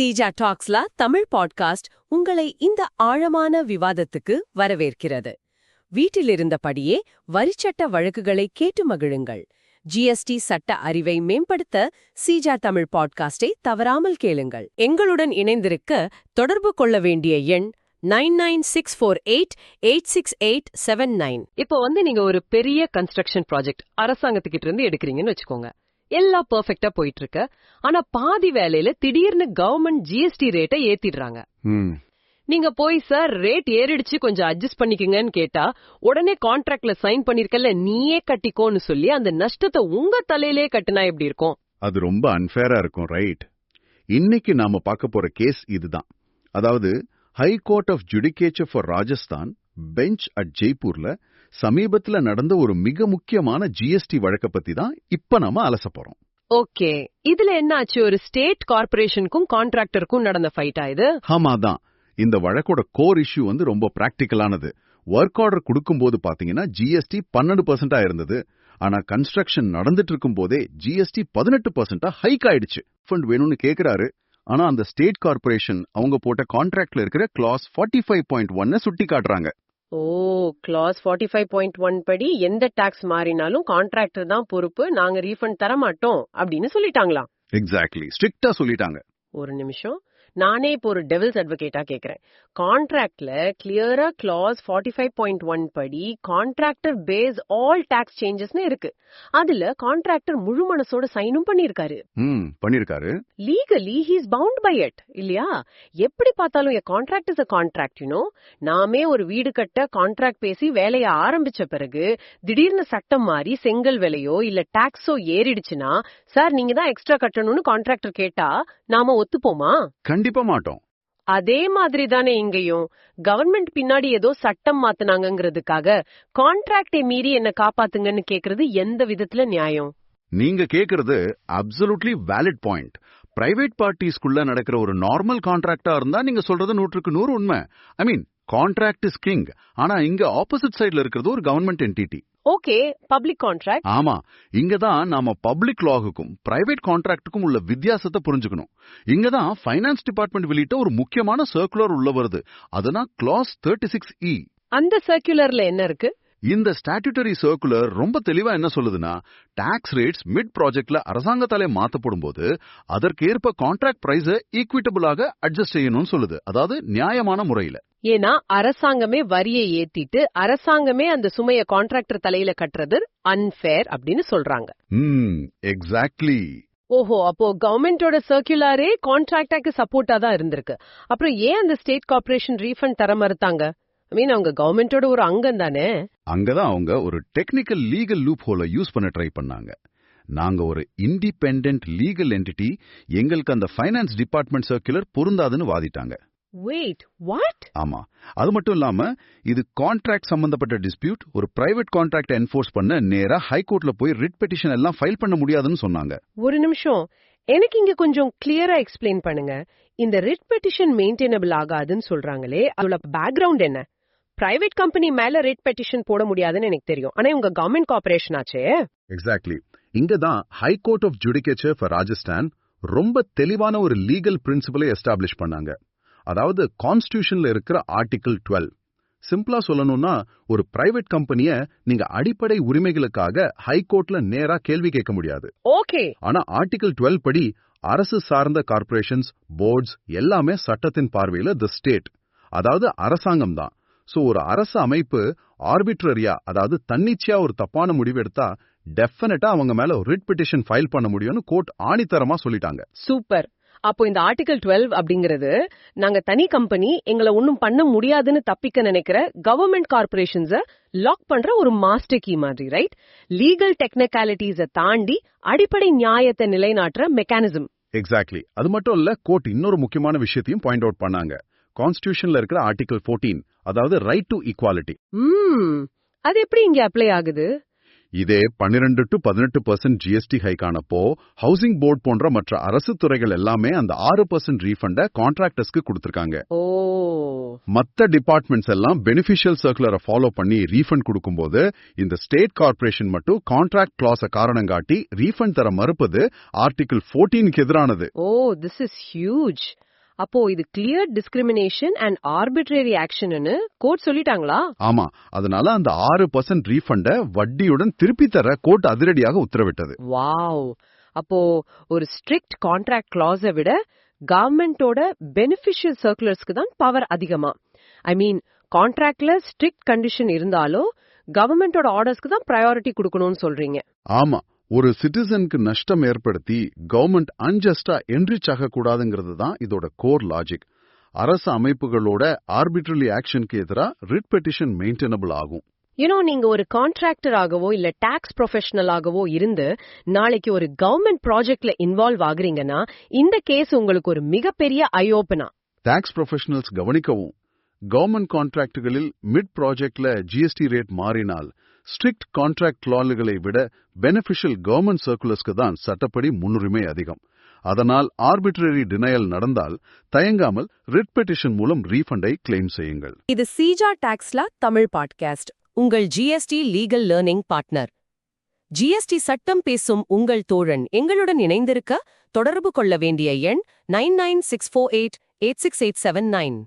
Seeja டாக்ஸ்ல Tamil podcast உங்களை இந்த ஆழமான விவாதத்துக்கு வரவேற்கிறது. வீட்டிலிருந்தபடியே வரிச்சட்ட வழக்குகளை கேட்டு மகிழுங்கள். ஜிஎஸ்டி சட்ட அறிவை மேம்படுத்த சீஜா தமிழ் பாட்காஸ்டை தவறாமல் கேளுங்கள். எங்களுடன் இணைந்திருக்க தொடர்பு கொள்ள வேண்டிய எண் 9964886879. இப்போ நீங்க ஒரு பெரிய கன்ஸ்ட்ரக்ஷன் ப்ராஜெக்ட் அரசாங்கத்துக்கிட்ட இருந்து எடுக்கிறீங்கன்னு வச்சுக்கோங்க. எல்லாம் பெர்ஃபெக்ட்டா போயிட்டு இருக்கு. ஆனா பாதி வேலையில திடீர்னு கவர்மெண்ட் ஜிஎஸ்டி ரேட்டை ஏத்திடுறாங்க. நீங்க போய் சார் ரேட் ஏறிடுச்சு கொஞ்சம் அட்ஜஸ்ட் பண்ணிக்கங்கன்னு கேட்டா உடனே கான்ட்ராக்ட்ல சைன் பண்ணிருக்கல நீயே கட்டிக்கோன்னு சொல்லி அந்த நஷ்டத்தை உங்க தலையிலே கட்டினா எப்படி இருக்கும்? அது ரொம்ப அன்ஃபேரா இருக்கும், ரைட்? இன்னைக்கு நாம பார்க்க போற கேஸ் இதுதான். அதாவது high court of judicature for Rajasthan bench at ஜெய்ப்பூர்ல சமீபத்துல நடந்த ஒரு மிக முக்கியமான ஜிஎஸ்டி வழக்க பத்தி தான் இப்ப நாம அலச போறோம். ஓகே, இதுல என்ன ஆச்சு? ஒரு ஸ்டேட் கார்ப்பரேஷனுக்கும் கான்ட்ராக்டருக்கும் நடந்த ஃபைட்டா இது? ஆமாதான். இந்த வழக்கோட கோர் இஷ்யூ ரொம்ப பிராக்டிக்கலானது. ஒர்க் ஆர்டர் கொடுக்கும்போது பாத்தீங்கன்னா ஜிஎஸ்டி 12% இருந்தது. ஆனா கன்ஸ்ட்ரக்ஷன் நடந்துட்டு இருக்கும் போதே ஜிஎஸ்டி 18% ஹைக் ஆயிடுச்சு. ஃபண்ட் வேணும்னு கேக்குறாரு. ஆனா அந்த ஸ்டேட் கார்ப்பரேஷன் அவங்க போட்ட கான்ட்ராக்ட்ல இருக்கிற கிளாஸ் 45.1 சுட்டி காட்டுறாங்க. ஓ, கிளாஸ் 45.1 படி எந்த டாக்ஸ் மாறினாலும் கான்ட்ராக்டர் தான் பொறுப்பு, நாங்க ரீஃபண்ட் தர மாட்டோம் அப்படின்னு சொல்லிட்டாங்களா? எக்ஸாக்ட்லி, ஸ்ட்ரிக்ட்டா சொல்லிட்டாங்க. ஒரு நிமிஷம், நானே இப்போ ஒரு டெவில்ஸ் அட்வொகேட்டா கேக்குறேன். கான்ட்ராக்ட்ல கிளியரா கிளாஸ் 45.1 படி கான்ட்ராக்டர் பேஸ் ஆல் டாக்ஸ் சேஞ்சஸ்னு இருக்கு. அதுல கான்ட்ராக்டர் முழு மனசோட சைனும் பண்ணிருக்காரு. Legally he is bound by it, இல்லையா? எப்படி பார்த்தாலும் a contract is a contract, you know. நாமே ஒரு வீடு கட்ட கான்ட்ராக்ட் பேசி வேலைய ஆரம்பிச்ச பிறகு திடீர்னு சட்டம் மாறி செங்கல் விலையோ இல்ல டாக்ஸோ ஏறிடுச்சுன்னா சார் நீங்க தான் எக்ஸ்ட்ரா கட்டணும்னு கான்ட்ராக்டர் கேட்டா நாம ஒத்துப்போமா? கண்டிப்பா மாட்டோம். அதே மாதிரி தானே இங்கேயும் கவர்மெண்ட் பின்னாடி ஏதோ சட்டம் மாத்துனாங்கிறதுக்காக கான்ட்ராக்டை மீறி என்ன காப்பாத்துங்கன்னு கேக்குறது எந்த விதத்துல நியாயம்? நீங்க கேக்குறது அப்சல்யூட்லி வேலிட் பாயிண்ட். பிரைவேட் பார்ட்டிஸ்குள்ள நடக்கிற ஒரு நார்மல் கான்ட்ராக்டா இருந்தா நீங்க சொல்றது 100% உண்மை. ஐ மீன் கான்ட்ராக்ட் இஸ் கிங். ஆனா இங்க ஆப்போசிட் சைடுல இருக்கிறது ஒரு government entity. Okay, public contract. ஆமா, இங்கதான் நாம பப்ளிக் லாவுக்கும் பிரைவேட் கான்ட்ராக்டுக்கும் உள்ள வித்தியாசத்தை புரிஞ்சுக்கணும். இங்கதான் ஃபைனான்ஸ் டிபார்ட்மெண்ட் வெளியிட்ட ஒரு முக்கியமான சர்க்குலர் உள்ள வருது. அதுதான் கிளாஸ் 36E. அந்த சர்க்குலர்ல என்ன இருக்கு? இந்த ஸ்டாட்யூட்டரி சர்க்குலர் ரொம்ப தெளிவா என்ன சொல்லுதுன்னா, டாக்ஸ் ரேட்ஸ் மிட் ப்ராஜெக்ட்ல அரசாங்கத்தாலே மாத்தப்படும் போது அதற்கேற்ப கான்ட்ராக்ட் பிரைஸ ஈக்விட்டபிளாக அட்ஜஸ்ட் செய்யணும்னு சொல்லுது. அதாவது நியாயமான முறையில. ஏன்னா அரசாங்கமே வரியை ஏத்திட்டு அரசாங்கமே அந்த சுமைய கான்ட்ராக்டர் தலையில கட்டுறது அன்ஃபேர் அப்படின்னு சொல்றாங்க. எக்ஸாக்ட்லி. ஓஹோ, அப்போ கவர்மெண்டோட சர்க்குலரே கான்ட்ராக்டாக்கு சப்போர்ட்டா தான் இருந்திருக்கு. அப்புறம் ஏன் அந்த ஸ்டேட் கார்ப்பரேஷன் ரீஃபண்ட் தர மறுத்தாங்க? ஐ மீன் அவங்க கவர்மெண்டோட ஒரு அங்கம் தானே. அங்கதான் அவங்க ஒரு டெக்னிக்கல் லீகல் லூப் ஹோலை யூஸ் பண்ண ட்ரை பண்ணாங்க. நாங்க ஒரு இண்டிபெண்டன்ட் லீகல் என்டிட்டி, எங்களுக்கு அந்த ஃபைனான்ஸ் டிபார்ட்மெண்ட் சர்க்குலர் பொருந்தாதுன்னு வாதிட்டாங்க. Wait, what? ஆமா, அது மட்டும் இல்லாம இது கான்ட்ராக்ட் சம்பந்தப்பட்ட டிஸ்பியூட். ஒரு பிரைவேட் கான்ட்ராக்ட் என்ஃபோர்ஸ் பண்ண நேரா ஹைகோர்ட்ல போய் ரிட் பெட்டிஷன் எல்லாம் ஃபைல் பண்ண முடியாதுன்னு சொன்னாங்க. ஒரு நிமிஷம், எனக்கு இங்க கொஞ்சம் கிளியரா எக்ஸ்பிளைன் பண்ணுங்க. இந்த ரிட் பெட்டிஷன் மெயின்டெனபிள் ஆகாதுன்னு சொல்றாங்களே, அதோட பேக்ரவுண்ட் என்ன? பிரைவேட் கம்பெனி மேல ரிட் பெட்டிஷன் போட முடியாதுன்னு எனக்கு தெரியும். ஆனா உங்க கவர்மெண்ட் கார்ப்பரேஷன் ஆச்சே. எக்ஸாக்ட்லி. இங்கதான் high court of judicature for Rajasthan ரொம்ப தெளிவான ஒரு லீகல் பிரின்சிபலை எஸ்டாப்ளிஷ் பண்ணாங்க. அதாவது கான்ஸ்டிடியூஷன்ல இருக்கிற ஆர்டிகிள் 12. சிம்பிளா சொல்லணும்னா, ஒரு பிரைவேட் கம்பெனிய நீங்க அடிப்படை உரிமைகளுக்காக ஹைகோர்ட்ல நேரா கேள்வி கேட்க முடியாது. ஓகே. ஆனா ஆர்டிகிள் 12 படி அரசு சார்ந்த கார்ப்பரேஷன்ஸ், போர்ட்ஸ் எல்லாமே சட்டத்தின் பார்வையில தி ஸ்டேட், அதாவது அரசாங்கம் தான். சோ ஒரு அரசு அமைப்பு ஆர்பிட்ரரியா, அதாவது தன்னிச்சையா ஒரு தப்பான முடிவு எடுத்தா டெஃபினட்டா அவங்க மேல ரிட் பெட்டிஷன் ஃபைல் பண்ண முடியும்னு கோர்ட் ஆணித்தரமா சொல்லிட்டாங்க. சூப்பர். அப்போ இந்த ஆர்டிகிள் 12 அப்படிங்கிறது நாங்க தனி கம்பெனி எங்களை ஒன்னும் பண்ண முடியாதுன்னு தப்பிக்க நினைக்கிற கவர்மெண்ட் கார்ப்பரேஷன்ஸ லாக் பண்ற ஒரு மாஸ்டர் கீ மாதிரி, ரைட்? லீகல் டெக்னிகாலிட்டிஸ தாண்டி அடிப்படை நியாயத்தை நிலைநாட்டுற மெக்கானிசம். எக்ஸாக்ட்லி. அது மட்டும் இல்ல, கோர்ட் இன்னொரு முக்கியமான விஷயத்தையும் பாயிண்ட் அவுட் பண்ணாங்க. கான்ஸ்டிடியூஷன்ல இருக்கிற ஆர்டிகிள் 14, அதாவது ரைட் டு ஈக்வாலிட்டி. அது எப்படி இங்க அப்ளை ஆகுது? இதே 12 to 18% ஜிஎஸ்டி ஹைக் ஆனப்போ ஹவுசிங் போர்டு போன்ற மற்ற அரசு துறைகள் எல்லாமே அந்த 6% ரீஃபண்ட கான்ட்ராக்டர்ஸ்க்கு கொடுத்திருக்காங்க. மத்த டிபார்ட்மெண்ட்ஸ் எல்லாம் பெனிஃபிஷியல் சர்க்குலரை ஃபாலோ பண்ணி ரீஃபண்ட் கொடுக்கும்போது இந்த ஸ்டேட் கார்ப்பரேஷன் மட்டும் கான்ட்ராக்ட் கிளாஸ காரணம் காட்டி ரீஃபண்ட் தர மறுப்பது ஆர்டிகிள் 14க்கு எதிரானது. This is huge. அப்போ இது கிளியர் டிஸ்கிரிமினேஷன் அண்ட் ஆர்பிட்ரரி ஆக்ஷன்னு கோர்ட் சொல்லிட்டாங்களா? ஆமா, அதனால அந்த 6% ரீஃபண்ட வட்டியுடன் திருப்பி தர கோர்ட் அதிரடியாக உத்தரவிட்டது. வாவ்! அப்போ ஒரு ஸ்ட்ரிக்ட் கான்ட்ராக்ட் கிளாஸை விட கவர்மெண்டோட பெனிஃபிஷியல் சர்க்குலர்ஸ்க்கு தான் பவர் அதிகமா? ஐ மீன், கான்ட்ராக்ட்ல ஸ்ட்ரிக்ட் கண்டிஷன் இருந்தாலும் கவர்மெண்டோட ஆர்டர்ஸ்க்கு தான் பிரையாரிட்டி கொடுக்கணும்னு சொல்றீங்க. ஆமா, ஒரு சிட்டிசனுக்கு நஷ்டம் ஏற்படுத்தி கவர்மெண்ட் அன்ஜஸ்டா என்ரிச் ஆகக்கூடாதுங்கிறது தான் இதோட கோர் லாஜிக். அரசு அமைப்புகளோட ஆர்பிட்ரரி ஆக்ஷனுக்கு எதிராக ரிட் பெட்டிஷன் மெயின்டெனபிள் ஆகும். நீங்க ஒரு கான்ட்ராக்டராகவோ இல்ல டாக்ஸ் ப்ரொஃபஷனலாகவோ இருந்து நாளைக்கு ஒரு கவர்மெண்ட் ப்ராஜெக்ட்ல இன்வால்வ் ஆகுறீங்கன்னா இந்த கேஸ் உங்களுக்கு ஒரு மிகப்பெரிய ஐ ஓபனா. டாக்ஸ் ப்ரொஃபஷனல்ஸ் கவனிக்கவும், கவர்மெண்ட் கான்ட்ராக்டுகளில் மிட் ப்ராஜெக்ட்ல ஜிஎஸ்டி ரேட் மாறினால் ஸ்ட்ரிக்ட் கான்ட்ராக்ட் கிளாஸுகளை விட பெனிஃபிஷியல் கவர்மெண்ட் சர்க்குலர்ஸ்க்கு தான் சட்டப்படி முன்னுரிமை அதிகம். அதனால் ஆர்பிட்ரரி டினையல் நடந்தால் தயங்காமல் ரிட் பெட்டிஷன் மூலம் ரீஃபண்டை கிளைம் செய்யுங்கள். இது சீஜா டாக்ஸ்லா தமிழ் பாட்காஸ்ட், உங்கள் GST legal learning partner. GST சட்டம் பேசும் உங்கள் தோழன் எங்களுடன் இணைந்திருக்க தொடர்பு கொள்ள வேண்டிய எண் 9964886879.